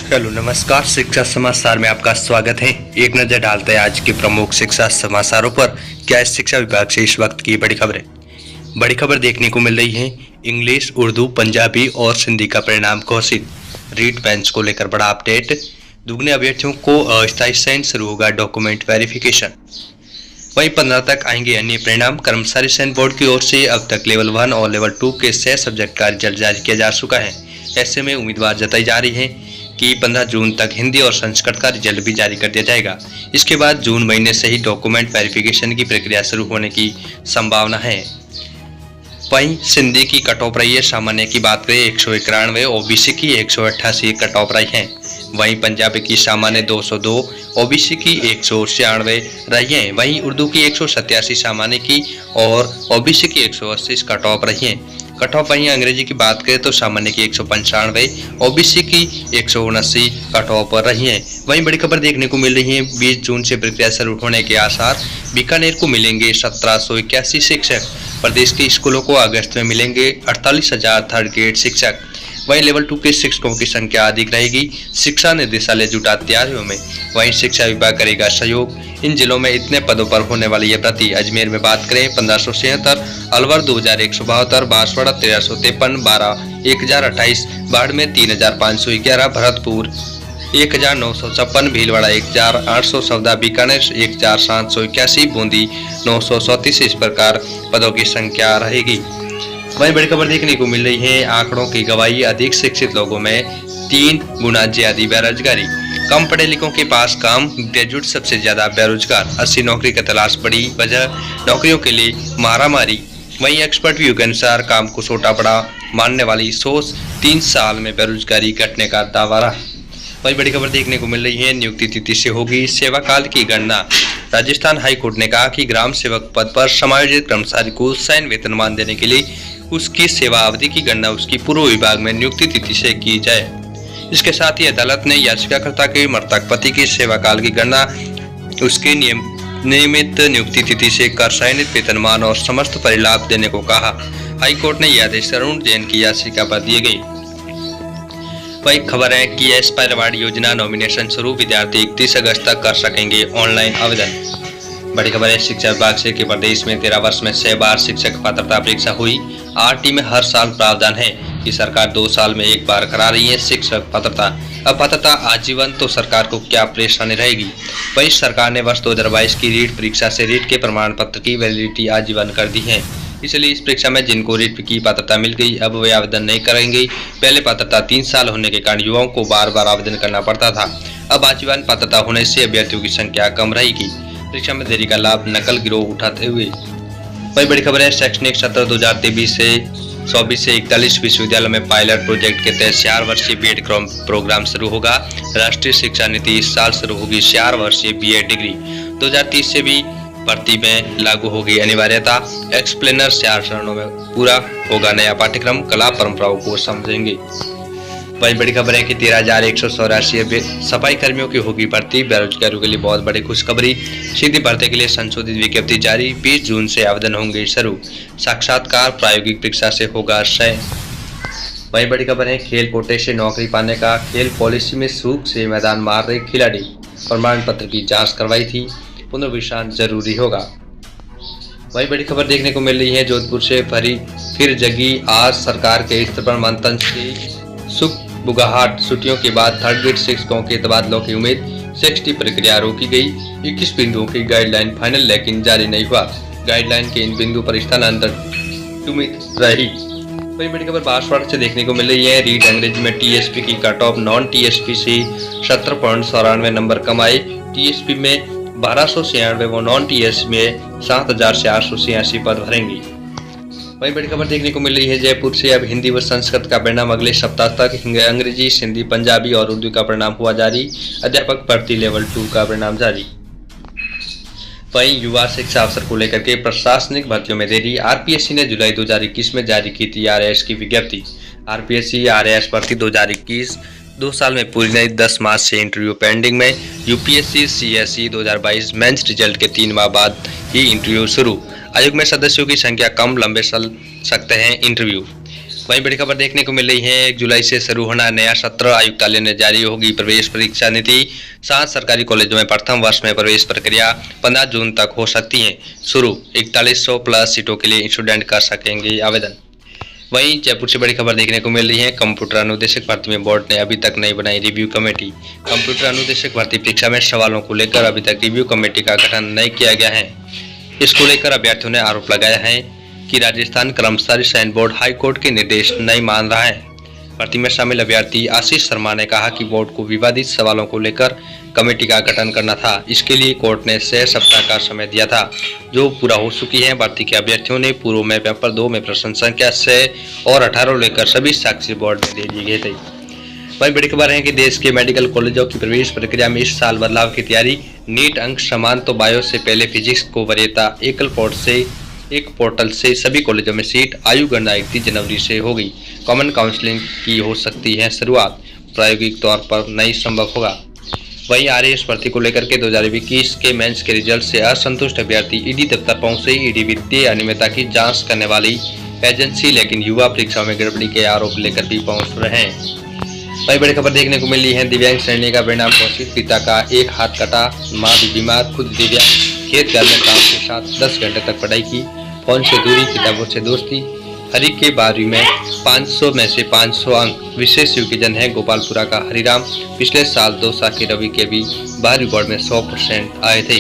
Hello नमस्कार, शिक्षा समाचार में आपका स्वागत है। एक नजर डालते हैं आज के प्रमुख शिक्षा समाचारों पर। क्या है शिक्षा विभाग से इस वक्त की बड़ी खबरें। बड़ी खबर देखने को मिल रही है। इंग्लिश, उर्दू, पंजाबी और सिंधी का परिणाम घोषित। रीट बेंच को लेकर बड़ा अपडेट। दुगने अभ्यर्थियों को अस्थायी चयन, शुरू होगा डॉक्यूमेंट वेरिफिकेशन। वहीं 15 तक आएंगे अन्य परिणाम। कर्मचारी चयन बोर्ड की ओर से अब तक लेवल 1 और लेवल 2 के 6 सब्जेक्ट का रिजल्ट जारी किया जा चुका है। ऐसे में उम्मीदवार जताई जा रही है कि 15 जून तक हिंदी और संस्कृत का रिजल्ट भी जारी कर दिया जाएगा। इसके बाद जून महीने से ही डॉक्यूमेंट वेरिफिकेशन की प्रक्रिया शुरू होने की संभावना है। वहीं सिंधी की कट ऑफ रही है। सामान्य की बात करें 191, ओबीसी की 188 कट ऑफ रही है। वहीं पंजाबी की सामान्य 202, ओबीसी की 196 रही है। वहीं उर्दू की 187 सामान्य की और ओबीसी की 180 कट ऑफ रही है। कट ऑफ वहीं अंग्रेजी की बात करें तो सामान्य की 195, ओबीसी की 179 कट ऑफ पर रही है। वहीं बड़ी खबर देखने को मिल रही है 20 जून से प्रक्रिया शुरू होने के आसार। बीकानेर को मिलेंगे 1781 शिक्षक। प्रदेश के स्कूलों को अगस्त में मिलेंगे 48,000 थर्ड ग्रेड शिक्षक। वहीं लेवल 2 के शिक्षकों की संख्या अधिक रहेगी। शिक्षा निदेशालय जुटा तैयारियों में। वहीं शिक्षा विभाग करेगा सहयोग। इन जिलों में इतने पदों पर होने वाली है भर्ती। अजमेर में बात करें 1576, अलवर 2172, बांसवाड़ा 1353, बारा 1028, बाड़मेर 3511, भरतपुर 1956, भीलवाड़ा 1814, बीकानेर 1781, बूंदी 937। इस प्रकार पदों की संख्या रहेगी। वहीं बड़ी खबर देखने को मिल रही है आंकड़ों की गवाही। अधिक शिक्षित लोगों में 3 गुना ज्यादा बेरोजगारी। कम पढ़े लिखों के पास काम, ग्रेजुएट सबसे ज्यादा बेरोजगार। 80 नौकरी की तलाश बड़ी वजह, नौकरियों के लिए मारामारी। वहीं एक्सपर्ट व्यू के अनुसार काम को छोटा बड़ा मानने वाली सोच 3 साल में बेरोजगारी घटने का दावा रहा। वही बड़ी खबर देखने को मिल रही है नियुक्ति तिथि से होगी सेवा काल की गणना। राजस्थान हाई कोर्ट ने कहा कि ग्राम सेवक पद पर समायोजित कर्मचारी को शयन वेतनमान देने के लिए उसकी सेवा अवधि की गणना उसकी पूर्व विभाग में नियुक्ति तिथि से की जाए। इसके साथ ही अदालत ने याचिकाकर्ता के मृतक पति की सेवा काल की गणना उसके नियमित नियुक्ति तिथि से कर शयनित वेतनमान और समस्त परिलाभ देने को कहा। हाईकोर्ट ने यह आदेश अरुण जैन की याचिका पर दिए गई। वही खबर है कि एस्पायर अवार्ड योजना नॉमिनेशन शुरू। विद्यार्थी 31 अगस्त तक कर सकेंगे ऑनलाइन आवेदन। बड़ी खबर है शिक्षा विभाग से कि प्रदेश में 13 वर्ष में 6 बार शिक्षक पात्रता परीक्षा हुई। आरटी में हर साल प्रावधान है कि सरकार 2 साल में 1 बार करा रही है शिक्षक पात्रता। अब पात्रता आजीवन तो सरकार को क्या परेशानी रहेगी। वही सरकार ने वर्ष 2022 की रीट परीक्षा से रीट के प्रमाण पत्र की वैलिडिटी आजीवन कर दी है। इसलिए इस परीक्षा में जिनको रीट की पात्रता मिल गई अब वे आवेदन नहीं करेंगे। पहले पात्रता 3 साल होने के कारण युवाओं को बार बार आवेदन करना पड़ता था। अब आजीवन पात्रता होने से अभ्यर्थियों की संख्या कम रहेगी। परीक्षा में देरी का लाभ नकल गिरोह उठाते हुए। वही बड़ी खबर है शैक्षणिक सत्र 2023 से 24 से 41 विश्वविद्यालय में पायलट प्रोजेक्ट के तहत 4 वर्षीय बीएड प्रोग्राम शुरू होगा। राष्ट्रीय शिक्षा नीति इस साल शुरू होगी 4 वर्षीय बीएड डिग्री। 2030 से भी भर्ती में लागू होगी अनिवार्यता। एक्सप्लेनर 4 चरणों में पूरा होगा नया पाठ्यक्रम। कला परंपराओं को समझेंगे। वही बड़ी खबर है कि 13,184 सफाई कर्मियों की होगी भर्ती। बेरोजगारों के लिए बहुत बड़ी खुशखबरी। सीधी भर्ती के लिए संशोधित विज्ञप्ति जारी। 20 जून से आवेदन होंगे शुरू। साक्षात्कार प्रायोगिक परीक्षा से होगा चयन। वही बड़ी खबर है खेल कोटे से नौकरी पाने का खेल पॉलिसी में सूख से मैदान मार रहे खिलाड़ी। प्रमाण पत्र की जांच करवाई थी, पुनर्विचार जरूरी होगा। वही बड़ी खबर देखने को मिल रही है जोधपुर से फिर जगी आज सरकार के स्तर पर मंथन से सुख बुगाहट। छुट्टियों के बाद थर्ड ग्रेड शिक्षकों के तबादलों की उम्मीद। 60 प्रक्रिया रोकी गई। 21 बिंदुओं की गाइडलाइन फाइनल लेकिन जारी नहीं हुआ। गाइडलाइन के इन बिंदु पर स्थानांतरण उम्मीद रही। वही बड़ी खबर बांसवाड़ा से देखने को मिल रही है रीट अंग्रेजी में टीएसपी की कट ऑफ नॉन टीएसपी से 17.94 नंबर कम आए। टीएसपी में 1296 व नॉन टीएसपी में 7,486 पद भरेंगी। वही बड़ी खबर देखने को मिल रही है जयपुर से अब हिंदी व संस्कृत का परिणाम अगले सप्ताह तक। अंग्रेजी, सिंधी, पंजाबी और उर्दू का परिणाम हुआ जारी। अध्यापक भर्ती लेवल 2 का परिणाम जारी। वहीं युवा शिक्षा अवसर को लेकर के प्रशासनिक भर्तियों में देरी। आरपीएससी ने जुलाई 2021 में जारी की थी आरएएस की विज्ञप्ति। आरपीएससी आरएएस भर्ती 2021 2 साल में पूरी नहीं। 10 मार्च से इंटरव्यू पेंडिंग में। यूपीएससी सीएसई 2022 मेंस रिजल्ट के 3 माह बाद ही इंटरव्यू शुरू। आयोग में सदस्यों की संख्या कम, लंबे चल सकते हैं इंटरव्यू। वहीं बड़ी खबर देखने को मिल रही है 1 जुलाई से शुरू होना नया सत्र, आयुक्तालय ने जारी होगी प्रवेश परीक्षा नीति। 7 सरकारी कॉलेजों में प्रथम वर्ष में प्रवेश प्रक्रिया 15 जून तक हो सकती है शुरू। 4100 प्लस सीटों के लिए स्टूडेंट कर सकेंगे आवेदन। वहीं जयपुर से बड़ी खबर देखने को मिल रही है कंप्यूटर अनुदेशक भर्ती में बोर्ड ने अभी तक नहीं बनाई रिव्यू कमेटी। कंप्यूटर अनुदेशक भर्ती परीक्षा में सवालों को लेकर अभी तक रिव्यू कमेटी का गठन नहीं किया गया है। इसको लेकर अभ्यर्थियों ने आरोप लगाया है कि राजस्थान कर्मचारी चयन बोर्ड हाईकोर्ट के निर्देश नहीं मान रहा है। भर्ती में शामिल अभ्यर्थी आशीष शर्मा ने कहा कि बोर्ड को विवादित सवालों को लेकर कमेटी का गठन करना था। इसके लिए कोर्ट ने 6 सप्ताह का समय दिया था, जो पूरा हो चुकी है। भर्ती के अभ्यर्थियों ने पूर्व में पेपर 2 में प्रश्न संख्या 6 और 18 लेकर सभी साक्षी बोर्ड में दे दिए गए थे। वही बड़ी खबर है कि देश के मेडिकल कॉलेजों की प्रवेश प्रक्रिया में इस साल बदलाव की तैयारी। नीट अंक समान तो बायो से पहले फिजिक्स को वरीयता एक पोर्टल से सभी कॉलेजों में सीट। आयु गणना 31 जनवरी से होगी। कॉमन काउंसलिंग की हो सकती है शुरुआत, प्रायोगिक तौर पर नहीं संभव होगा। वहीं आरएएस भर्ती को लेकर के 2021 के मेंस के रिजल्ट से असंतुष्ट अभ्यर्थी ईडी दफ्तर पहुंचे। ईडी वित्तीय अनियमितता की जांच करने वाली एजेंसी, लेकिन युवा परीक्षाओं में गड़बड़ी के आरोप लेकर भी पहुंच रहे हैं। वही बड़ी खबर देखने को मिली है दिव्यांग श्रेणी का परिणाम घोषित, पिता का एक हाथ कटा, मां भी बीमार, खुद दिव्यांग। खेत घर में काम के साथ 10 घंटे तक पढ़ाई की, फोन से दूरी, किताबों से दोस्ती। हरि के 12वीं में 500 में से 500 अंक। विशेष योग्यजन है गोपालपुरा का हरिराम। पिछले साल दौसा के रवि के भी 12वीं बोर्ड में 100% आए थे।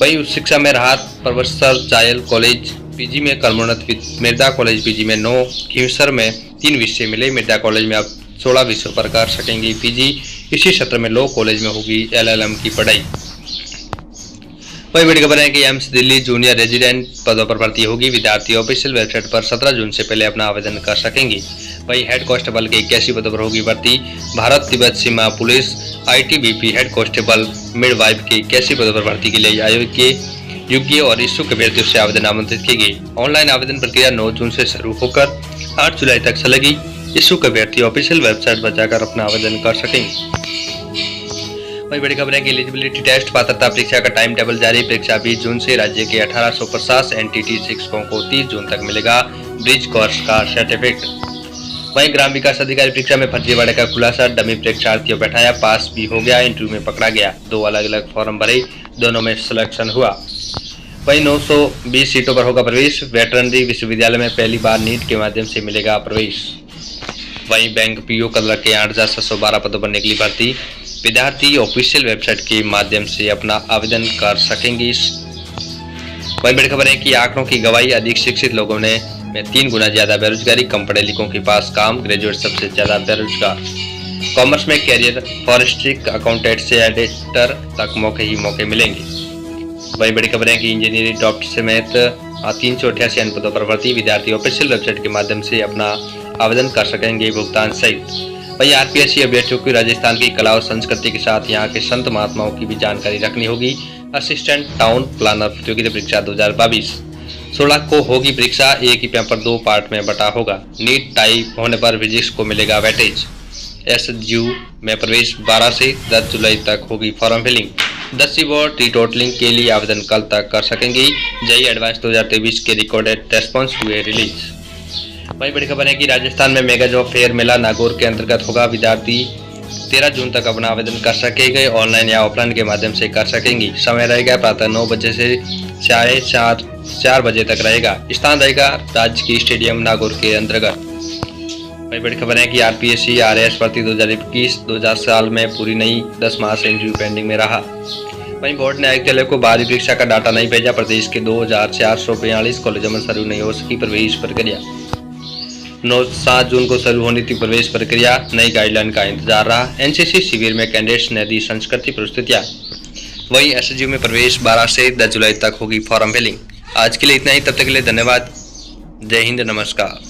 वही उच्च शिक्षा में राहत, प्रोफेसर चायल कॉलेज पीजी में कलमोन्नत, मिर्जा कॉलेज पीजी में 9, खींवसर में 3 विषय मिले। मिर्जा कॉलेज में अब 16 विषयों पर कर सकेंगे पीजी। इसी सत्र में लॉ कॉलेज में होगी LLM की पढ़ाई। वही बड़ी खबर है कि एम्स दिल्ली जूनियर रेजिडेंट पदों पर भर्ती होगी। विद्यार्थी ऑफिशियल वेबसाइट पर 17 जून से पहले अपना आवेदन कर सकेंगे। वही हेड कांस्टेबल के 81 पदों पर होगी भर्ती। भारत तिब्बत सीमा police ITBP head constable midwife के 81 पदों पर भर्ती के लिए आयोग के योग्य और इच्छुक अभ्यर्थियों से आवेदन आमंत्रित किए गए। ऑनलाइन आवेदन प्रक्रिया 9 जून से शुरू होकर 8 जुलाई तक चलेगी। इच्छुक अभ्यर्थी ऑफिशियल वेबसाइट पर जाकर अपना आवेदन कर सकेंगे। वही बड़ी खबर है कि एलिजिबिलिटी टेस्ट पात्रता परीक्षा का टाइम टेबल जारी। परीक्षा 20 जून से। राज्य के 1850 NTT शिक्षकों को 30 जून तक मिलेगा ब्रिज कोर्स का सर्टिफिकेट। वहीं ग्राम विकास अधिकारी परीक्षा में फर्जीवाड़े का खुलासा, डमी परीक्षार्थियों बैठाया, पास भी हो गया, इंटरव्यू में पकड़ा गया। 2 अलग अलग फॉर्म भरे, दोनों में सिलेक्शन हुआ। वहीं 920 सीटों पर होगा प्रवेश। वेटरनरी विश्वविद्यालय में पहली बार नीट के माध्यम से मिलेगा प्रवेश। वहीं बैंक PO कलर के 8712 पदों पर निकली भर्ती। विद्यार्थी ऑफिशियल वेबसाइट के माध्यम से अपना आवेदन कर सकेंगे। वहीं बड़ी खबर है कि आंकड़ों की गवाही, अधिक शिक्षित लोगों में 3 गुना ज्यादा बेरोजगारी, कम पढ़े लिखों के पास काम, ग्रेजुएट सबसे ज्यादा बेरोजगार। कॉमर्स में कैरियर, फॉरेस्ट्री अकाउंटेंट से एडिटर तक मौके मिलेंगे। वहीं बड़ी खबर है कि इंजीनियरिंग डॉक्टर समेत 388 अन्य पदों पर भर्ती। विद्यार्थी ऑफिशियल वेबसाइट के माध्यम से अपना आवेदन कर सकेंगे भुगतान सहित। वही RPSC अभ्यर्थियों को राजस्थान की कला और संस्कृति के साथ यहाँ के संत महात्माओं की भी जानकारी रखनी होगी। असिस्टेंट टाउन प्लानर प्रतियोगिता परीक्षा 2022 16 को होगी परीक्षा। एक ही पेपर 2 पार्ट में बटा होगा। नीट टाई होने पर फिजिक्स को मिलेगा वेटेज। SGU में प्रवेश 12 से 10 जुलाई तक होगी फॉर्म फिलिंग। 10वीं बोर्ड रीटोटलिंग के लिए आवेदन कल तक कर सकेंगे। JEE एडवांस 2023 के रिकॉर्डेड रेस्पॉन्स हुए रिलीज। वही बड़ी खबर है कि राजस्थान में मेगा जॉब फेयर मेला नागौर के अंतर्गत होगा। विद्यार्थी 13 जून तक अपना आवेदन कर सकेंगे। ऑनलाइन या ऑफलाइन के माध्यम से कर सकेंगे। समय रहेगा प्रातः 9 बजे से 4 बजे तक रहेगा। स्थान रहेगा राजकीय स्टेडियम नागौर के अंतर्गत। वही बड़ी खबर है कि RPSC RAS भर्ती 2021-2000 साल में पूरी नहीं, 10 माह से इंटरव्यू पेंडिंग में रहा। वहीं बोर्ड ने आयुक्तालय को 12वीं परीक्षा का डाटा नहीं भेजा। प्रदेश के 2442 कॉलेजों में शुरू नहीं हो सकी प्रवेश प्रक्रिया। 7 जून को शुरू होनी थी प्रवेश प्रक्रिया। नई गाइडलाइन का इंतजार रहा। NCC शिविर में कैंडिडेट्स ने दी संस्कृति प्रस्तुतियां। वहीं SGU में प्रवेश 12 से 10 जुलाई तक होगी फॉर्म फिलिंग। आज के लिए इतना ही, तब तक के लिए धन्यवाद। जय हिंद, नमस्कार।